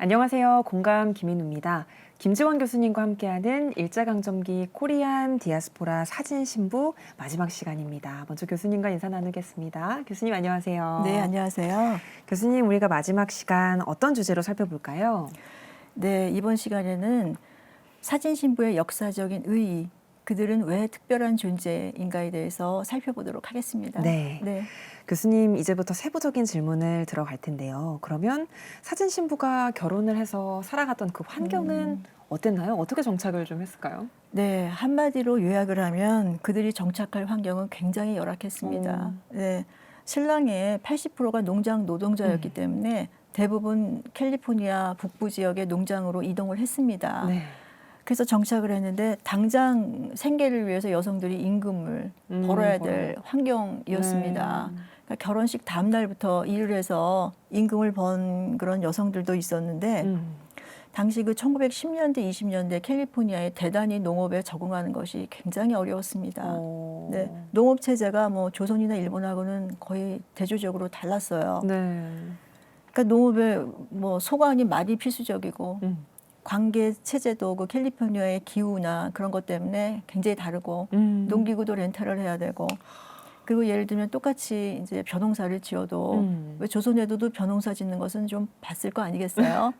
안녕하세요. 공감 김인우입니다. 김지원 교수님과 함께하는 일제강점기 코리안 디아스포라 사진 신부 마지막 시간입니다. 먼저 교수님과 인사 나누겠습니다. 교수님 안녕하세요. 네, 안녕하세요. 교수님, 우리가 마지막 시간 어떤 주제로 살펴볼까요? 네, 이번 시간에는 사진 신부의 역사적인 의의, 그들은 왜 특별한 존재인가에 대해서 살펴보도록 하겠습니다. 네. 교수님, 이제부터 세부적인 질문을 들어갈 텐데요. 그러면 사진 신부가 결혼을 해서 살아갔던 그 환경은 어땠나요? 어떻게 정착을 좀 했을까요? 네, 한마디로 요약을 하면 그들이 정착할 환경은 굉장히 열악했습니다. 네, 신랑의 80%가 농장 노동자였기 때문에 대부분 캘리포니아 북부 지역의 농장으로 이동을 했습니다. 네. 그래서 정착을 했는데 당장 생계를 위해서 여성들이 임금을 벌어야 될 환경이었습니다. 네. 그러니까 결혼식 다음 날부터 일을 해서 임금을 번 그런 여성들도 있었는데 당시 그 1910년대, 20년대 캘리포니아의 대단히 농업에 적응하는 것이 굉장히 어려웠습니다. 네, 농업 체제가 뭐 조선이나 일본하고는 거의 대조적으로 달랐어요. 네. 그러니까 농업에 뭐 소관이 말이 필수적이고 관계 체제도 그 캘리포니아의 기후나 그런 것 때문에 굉장히 다르고 농기구도 렌탈을 해야 되고 그리고 예를 들면 똑같이 이제 벼농사를 지어도 왜 조선에도 벼농사 짓는 것은 좀 봤을 거 아니겠어요?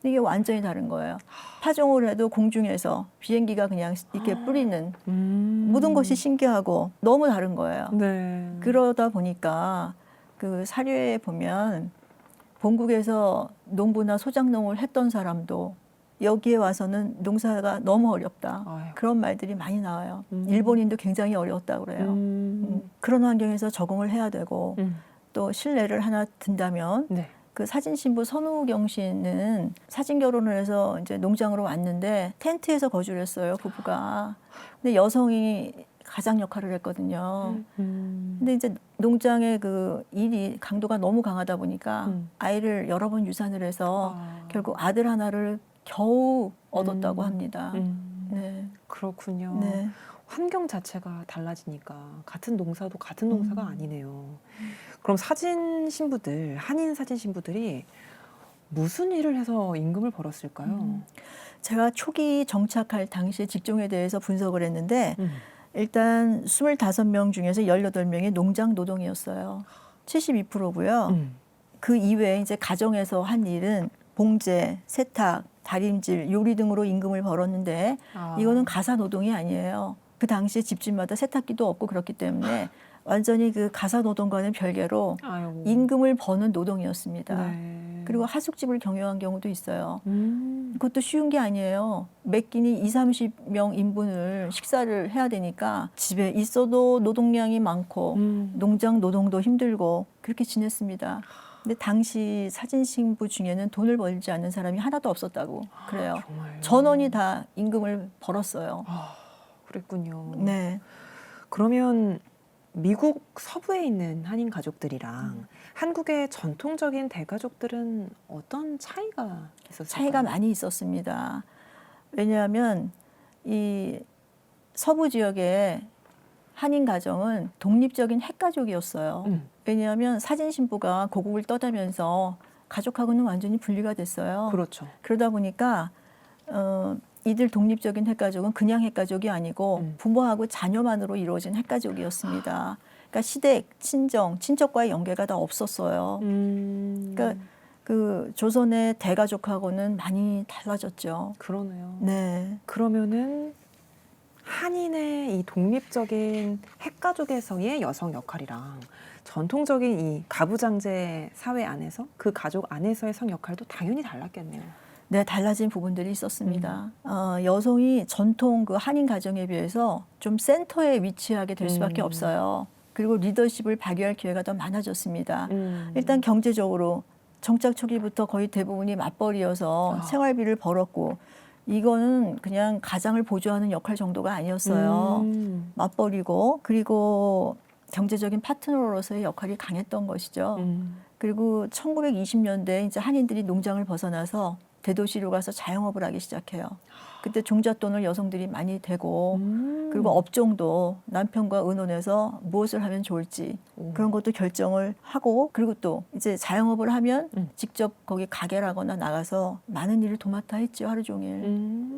이게 완전히 다른 거예요. 파종을 해도 공중에서 비행기가 그냥 이렇게 뿌리는 모든 것이 신기하고 너무 다른 거예요. 네. 그러다 보니까 그 사료에 보면 본국에서 농부나 소작농을 했던 사람도 여기에 와서는 농사가 너무 어렵다. 아유. 그런 말들이 많이 나와요. 일본인도 굉장히 어려웠다고 그래요. 그런 환경에서 적응을 해야 되고 또 실례를 하나 든다면 네. 그 사진 신부 선우경 씨는 사진 결혼을 해서 이제 농장으로 왔는데 텐트에서 거주를 했어요, 부부가. 근데 여성이 가장 역할을 했거든요. 근데 이제 농장의 그 일이 강도가 너무 강하다 보니까 아이를 여러 번 유산을 해서 결국 아들 하나를 겨우 얻었다고 합니다. 네. 그렇군요. 네. 환경 자체가 달라지니까 같은 농사도 같은 농사가 아니네요. 그럼 사진 신부들, 한인 사진 신부들이 무슨 일을 해서 임금을 벌었을까요? 제가 초기 정착할 당시의 직종에 대해서 분석을 했는데 일단 25명 중에서 18명이 농장 노동이었어요. 72%고요. 그 이외에 이제 가정에서 한 일은 봉제, 세탁, 다림질, 요리 등으로 임금을 벌었는데 이거는 가사 노동이 아니에요. 그 당시에 집집마다 세탁기도 없고 그렇기 때문에 완전히 그 가사 노동과는 별개로 아유. 임금을 버는 노동이었습니다. 네. 그리고 하숙집을 경영한 경우도 있어요. 그것도 쉬운 게 아니에요. 매 끼니 20-30명 인분을 식사를 해야 되니까 집에 있어도 노동량이 많고 농장 노동도 힘들고 그렇게 지냈습니다. 근데 당시 사진 신부 중에는 돈을 벌지 않는 사람이 하나도 없었다고 그래요. 정말요? 전원이 다 임금을 벌었어요. 그랬군요. 네. 그러면 미국 서부에 있는 한인 가족들이랑 한국의 전통적인 대가족들은 어떤 차이가 있었을까요? 차이가 많이 있었습니다. 왜냐하면 이 서부 지역의 한인 가정은 독립적인 핵가족이었어요. 왜냐하면 사진 신부가 고국을 떠다면서 가족하고는 완전히 분리가 됐어요. 그렇죠. 그러다 보니까 이들 독립적인 핵가족은 그냥 핵가족이 아니고 부모하고 자녀만으로 이루어진 핵가족이었습니다. 그러니까 시댁, 친정, 친척과의 연계가 다 없었어요. 그러니까 그 조선의 대가족하고는 많이 달라졌죠. 그러네요. 네. 그러면은 한인의 이 독립적인 핵가족에서의 여성 역할이랑 전통적인 이 가부장제 사회 안에서 그 가족 안에서의 성 역할도 당연히 달랐겠네요. 네, 달라진 부분들이 있었습니다. 여성이 전통 그 한인 가정에 비해서 좀 센터에 위치하게 될 수밖에 없어요. 그리고 리더십을 발휘할 기회가 더 많아졌습니다. 일단 경제적으로 정착 초기부터 거의 대부분이 맞벌이여서 생활비를 벌었고 이거는 그냥 가장을 보조하는 역할 정도가 아니었어요. 맞벌이고 그리고 경제적인 파트너로서의 역할이 강했던 것이죠. 그리고 1920년대 이제 한인들이 농장을 벗어나서 대도시로 가서 자영업을 하기 시작해요. 그때 종잣돈을 여성들이 많이 대고 그리고 업종도 남편과 의논해서 무엇을 하면 좋을지 그런 것도 결정을 하고 그리고 또 이제 자영업을 하면 직접 거기 가게라거나 나가서 많은 일을 도맡아 했죠. 하루 종일.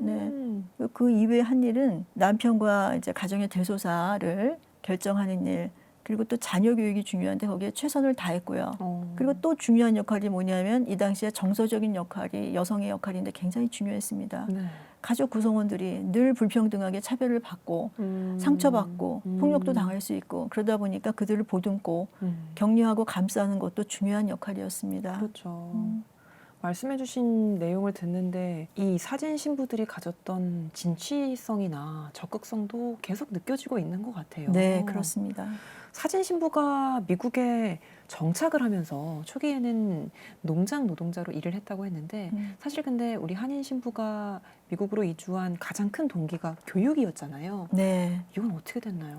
네. 그 이외에 한 일은 남편과 이제 가정의 대소사를 결정하는 일 그리고 또 자녀 교육이 중요한데 거기에 최선을 다했고요. 그리고 또 중요한 역할이 뭐냐면 이 당시에 정서적인 역할이 여성의 역할인데 굉장히 중요했습니다. 네. 가족 구성원들이 늘 불평등하게 차별을 받고 상처받고 폭력도 당할 수 있고 그러다 보니까 그들을 보듬고 격려하고 감싸는 것도 중요한 역할이었습니다. 그렇죠. 말씀해주신 내용을 듣는데 이 사진 신부들이 가졌던 진취성이나 적극성도 계속 느껴지고 있는 것 같아요. 네, 그렇습니다. 사진 신부가 미국에 정착을 하면서 초기에는 농장 노동자로 일을 했다고 했는데 사실 근데 우리 한인 신부가 미국으로 이주한 가장 큰 동기가 교육이었잖아요. 네. 이건 어떻게 됐나요?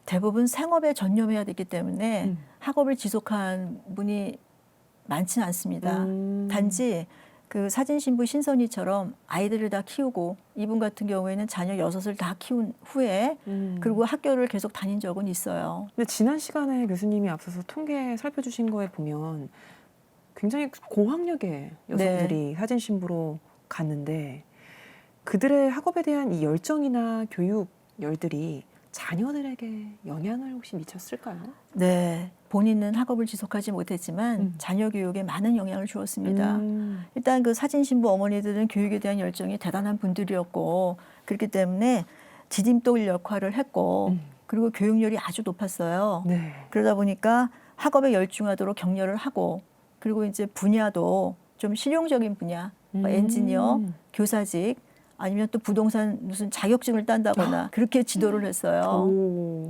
대부분 생업에 전념해야 되기 때문에 학업을 지속한 분이 많지는 않습니다. 단지 그 사진 신부 신선이처럼 아이들을 다 키우고 이분 같은 경우에는 자녀 6을 다 키운 후에 그리고 학교를 계속 다닌 적은 있어요. 근데 지난 시간에 교수님이 앞서서 통계 살펴주신 거에 보면 굉장히 고학력의 여성들이 사진 신부로 갔는데 그들의 학업에 대한 이 열정이나 교육 열들이 자녀들에게 영향을 혹시 미쳤을까요? 네. 본인은 학업을 지속하지 못했지만 자녀 교육에 많은 영향을 주었습니다. 일단 그 사진 신부 어머니들은 교육에 대한 열정이 대단한 분들이었고 그렇기 때문에 디딤돌 역할을 했고 그리고 교육열이 아주 높았어요. 네. 그러다 보니까 학업에 열중하도록 격려를 하고 그리고 이제 분야도 좀 실용적인 분야, 뭐 엔지니어, 교사직 아니면 또 부동산 무슨 자격증을 딴다거나 그렇게 지도를 했어요.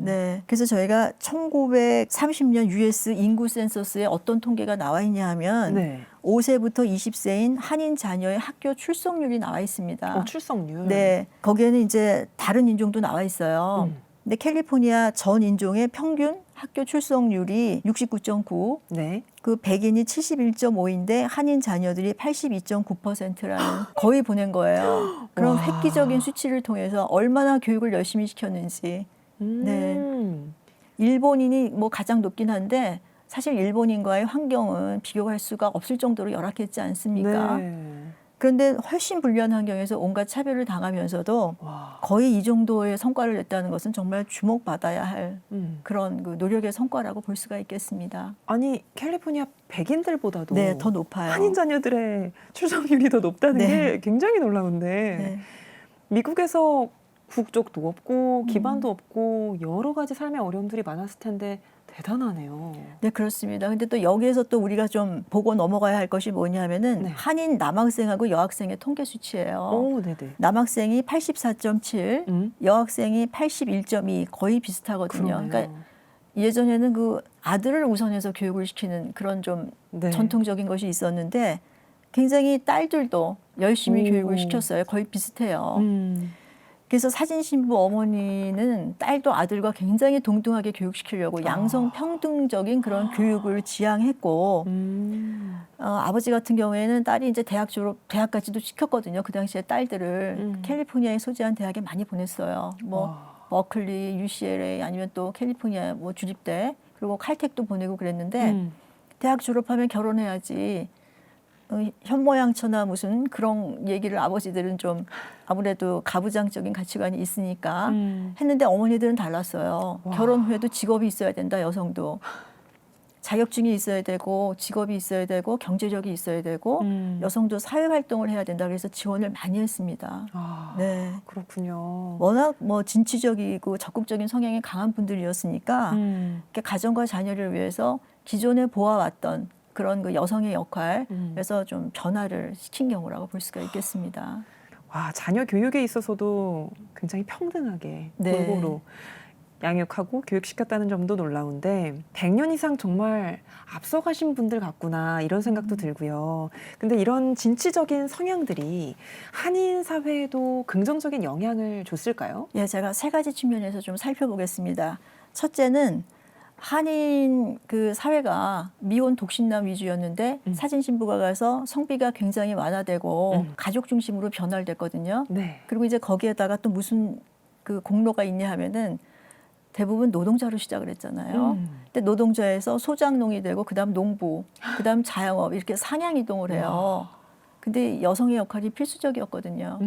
네. 그래서 저희가 1930년 US 인구 센서스에 어떤 통계가 나와 있냐 하면 네. 5세부터 20세인 한인 자녀의 학교 출석률이 나와 있습니다. 출석률. 네. 거기에는 이제 다른 인종도 나와 있어요. 근데 캘리포니아 전 인종의 평균 학교 출석률이 69.9, 네. 그 백인이 71.5인데 한인 자녀들이 82.9%라는 거의 보낸 거예요. 그런 와. 획기적인 수치를 통해서 얼마나 교육을 열심히 시켰는지. 네. 일본인이 뭐 가장 높긴 한데 사실 일본인과의 환경은 비교할 수가 없을 정도로 열악했지 않습니까? 네. 그런데 훨씬 불리한 환경에서 온갖 차별을 당하면서도 와. 거의 이 정도의 성과를 냈다는 것은 정말 주목받아야 할 그런 그 노력의 성과라고 볼 수가 있겠습니다. 아니 캘리포니아 백인들보다도 네, 더 높아요. 한인 자녀들의 출석률이 더 높다는 네. 게 굉장히 놀라운데 네. 미국에서 국적도 없고 기반도 없고 여러 가지 삶의 어려움들이 많았을 텐데 대단하네요. 네, 그렇습니다. 근데 또 여기에서 또 우리가 좀 보고 넘어가야 할 것이 뭐냐면은 네. 한인 남학생하고 여학생의 통계 수치예요. 오, 네네. 남학생이 84.7, 여학생이 81.2 거의 비슷하거든요. 그러네요. 그러니까 예전에는 그 아들을 우선해서 교육을 시키는 그런 좀 네. 전통적인 것이 있었는데 굉장히 딸들도 열심히 교육을 시켰어요. 거의 비슷해요. 그래서 사진 신부 어머니는 딸도 아들과 굉장히 동등하게 교육시키려고 양성 평등적인 그런 교육을 지향했고 아버지 같은 경우에는 딸이 이제 대학까지도 시켰거든요. 그 당시에 딸들을 캘리포니아에 소재한 대학에 많이 보냈어요. 뭐 와. 버클리, UCLA 아니면 또 캘리포니아 뭐 주립대 그리고 칼텍도 보내고 그랬는데 대학 졸업하면 결혼해야지. 현모양처나 무슨 그런 얘기를 아버지들은 좀 아무래도 가부장적인 가치관이 있으니까 했는데 어머니들은 달랐어요. 와. 결혼 후에도 직업이 있어야 된다, 여성도. 자격증이 있어야 되고 직업이 있어야 되고 경제력이 있어야 되고 여성도 사회활동을 해야 된다. 그래서 지원을 많이 했습니다. 아, 네. 그렇군요. 워낙 뭐 진취적이고 적극적인 성향이 강한 분들이었으니까 이렇게 가정과 자녀를 위해서 기존에 보아왔던 그런 그 여성의 역할에서 좀 변화를 시킨 경우라고 볼 수가 있겠습니다. 와, 자녀 교육에 있어서도 굉장히 평등하게 네. 골고루 양육하고 교육시켰다는 점도 놀라운데 100년 이상 정말 앞서가신 분들 같구나 이런 생각도 들고요. 근데 이런 진취적인 성향들이 한인 사회에도 긍정적인 영향을 줬을까요? 예, 제가 세 가지 측면에서 좀 살펴보겠습니다. 첫째는 한인 그 사회가 미혼 독신남 위주였는데 사진 신부가 가서 성비가 굉장히 완화되고 가족 중심으로 변화됐거든요. 네. 그리고 이제 거기에다가 또 무슨 그 공로가 있냐 하면은 대부분 노동자로 시작을 했잖아요. 근데 노동자에서 소장농이 되고 그다음 농부, 그다음 자영업 이렇게 상향 이동을 해요. 근데 여성의 역할이 필수적이었거든요.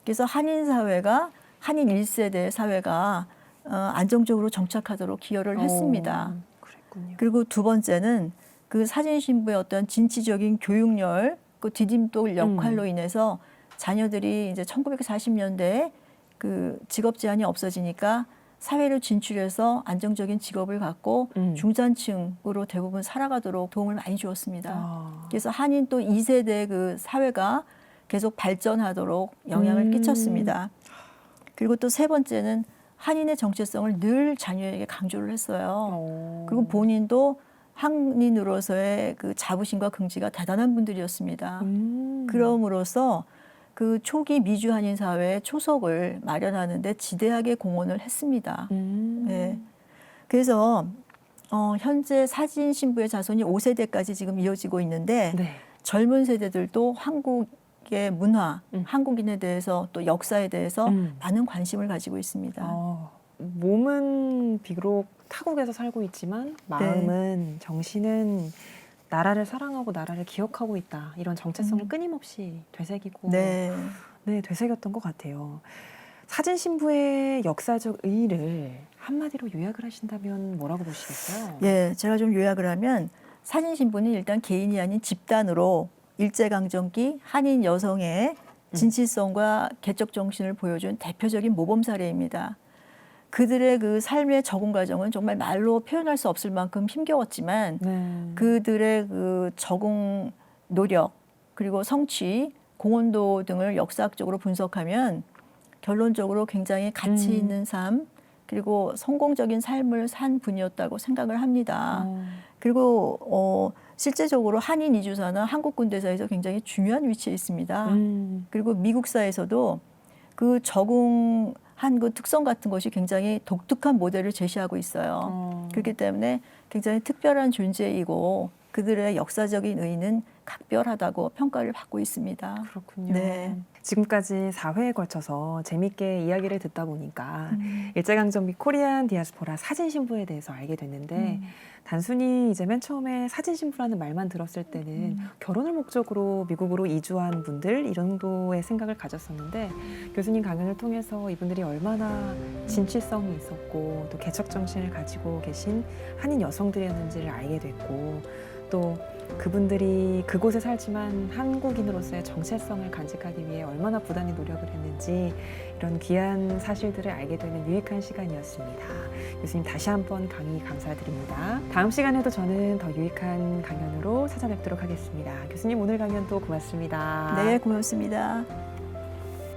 그래서 한인 사회가 한인 1세대 사회가 안정적으로 정착하도록 기여를 했습니다. 그랬군요. 그리고 두 번째는 그 사진 신부의 어떤 진취적인 교육열, 그 디딤돌 역할로 인해서 자녀들이 이제 1940년대에 그 직업 제한이 없어지니까 사회로 진출해서 안정적인 직업을 갖고 중산층으로 대부분 살아가도록 도움을 많이 주었습니다. 그래서 한인 또 2세대 그 사회가 계속 발전하도록 영향을 끼쳤습니다. 그리고 또 세 번째는 한인의 정체성을 늘 자녀에게 강조를 했어요. 그리고 본인도 한인으로서의 그 자부심과 긍지가 대단한 분들이었습니다. 그럼으로써 그 초기 미주 한인 사회의 초석을 마련하는데 지대하게 공헌을 했습니다. 네. 그래서 현재 사진 신부의 자손이 5세대까지 지금 이어지고 있는데 네. 젊은 세대들도 한국의 문화, 한국인에 대해서 또 역사에 대해서 많은 관심을 가지고 있습니다. 몸은 비록 타국에서 살고 있지만 마음은 정신은 나라를 사랑하고 나라를 기억하고 있다. 이런 정체성을 끊임없이 되새기고 네. 되새겼던 것 같아요. 사진 신부의 역사적 의의를 한마디로 요약을 하신다면 뭐라고 보시겠어요? 예, 제가 좀 요약을 하면 사진 신부는 일단 개인이 아닌 집단으로 일제강점기 한인 여성의 진실성과 개척 정신을 보여준 대표적인 모범 사례입니다. 그들의 그 삶의 적응 과정은 정말 말로 표현할 수 없을 만큼 힘겨웠지만 그들의 그 적응 노력 그리고 성취, 공헌도 등을 역사학적으로 분석하면 결론적으로 굉장히 가치 있는 삶 그리고 성공적인 삶을 산 분이었다고 생각을 합니다. 그리고 실제적으로 한인 이주사는 한국 군대사에서 굉장히 중요한 위치에 있습니다. 그리고 미국사에서도 그 적응한 그 특성 같은 것이 굉장히 독특한 모델을 제시하고 있어요. 그렇기 때문에 굉장히 특별한 존재이고 그들의 역사적인 의의는 각별하다고 평가를 받고 있습니다. 그렇군요. 네. 지금까지 4회에 걸쳐서 재밌게 이야기를 듣다 보니까 일제강점기 코리안 디아스포라 사진 신부에 대해서 알게 됐는데 단순히 이제 맨 처음에 사진 신부라는 말만 들었을 때는 결혼을 목적으로 미국으로 이주한 분들 이 정도의 생각을 가졌었는데 교수님 강연을 통해서 이분들이 얼마나 진취성이 있었고 또 개척 정신을 가지고 계신 한인 여성들이었는지를 알게 됐고 또 그분들이 그곳에 살지만 한국인으로서의 정체성을 간직하기 위해 얼마나 부단히 노력을 했는지 이런 귀한 사실들을 알게 되는 유익한 시간이었습니다. 교수님 다시 한번 강의 감사드립니다. 다음 시간에도 저는 더 유익한 강연으로 찾아뵙도록 하겠습니다. 교수님 오늘 강연도 고맙습니다. 네, 고맙습니다.